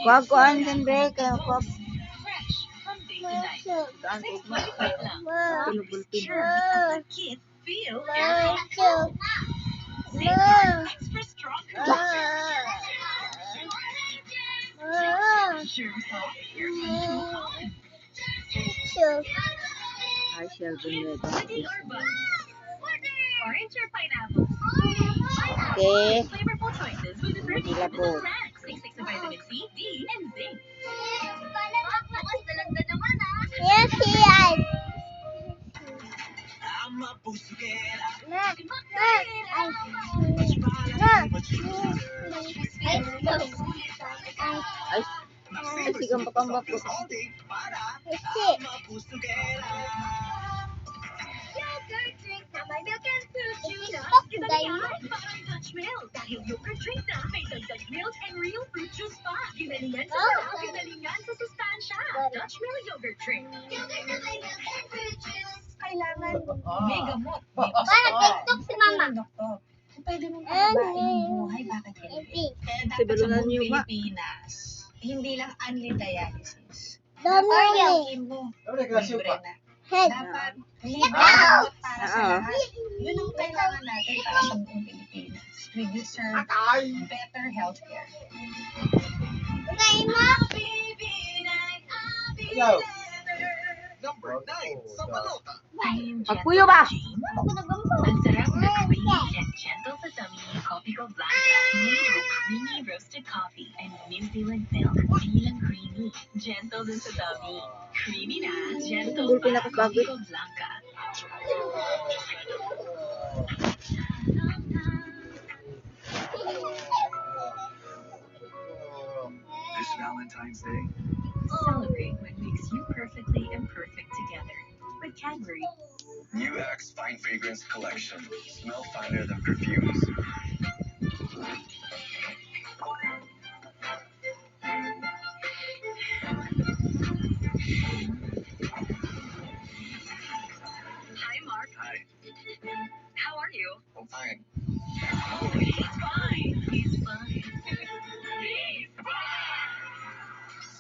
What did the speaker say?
Kuha-kuhaan siyempre. Kaya kuha. Daan ko ma. Tulog-bulpin. Hi, Sheldon Red. Orange or pineapple? Okay. Flavorful choices with nutrition Malabo. Basics of vitamin C, D, and zinc. Yes, yes. Ay, ay sigambak-ambak ko. Yogurt drink na may milk and fruit juice. Iba Parang Dutch milk. Dahil yogurt drink na may dagdag milk and real fruit juice pa. Ginalingan sa sarap, ginalingan sa sustansya. Dutch milk yogurt drink. Yogurt na may milk and fruit juice. Kailangan may gamot. Parang TikTok si Mama. Doktor. Pwede mong pababain yung buhay, bakit hindi? Kaya dapat sa Sibalunan buong niyo, Ma. Pilipinas, hindi lang only dialysis. Don't Dapat worry. yung chemo, libre na. Head. Dapat libre na gamot para sa Oo. lahat. Yun ang kailangan natin para sa buong Pilipinas. We deserve better healthcare. Okay, Ma. Number 9 sa balota. Magpuyo ba? Ang sarap na creamy and gentle sa tummy ng Copico Blanca. Made with creamy roasted coffee and New Zealand milk. Feeling creamy. Gentle din sa tummy. Creamy na, gentle Bulpin pa. ako bago. Copico Blanca. This Valentine's Day, Celebrate what makes you perfectly imperfect together. With Cadbury. New Axe Fine Fragrance Collection. Smell finer than perfumes. Hi, Mark. Hi, How are you? I'm fine.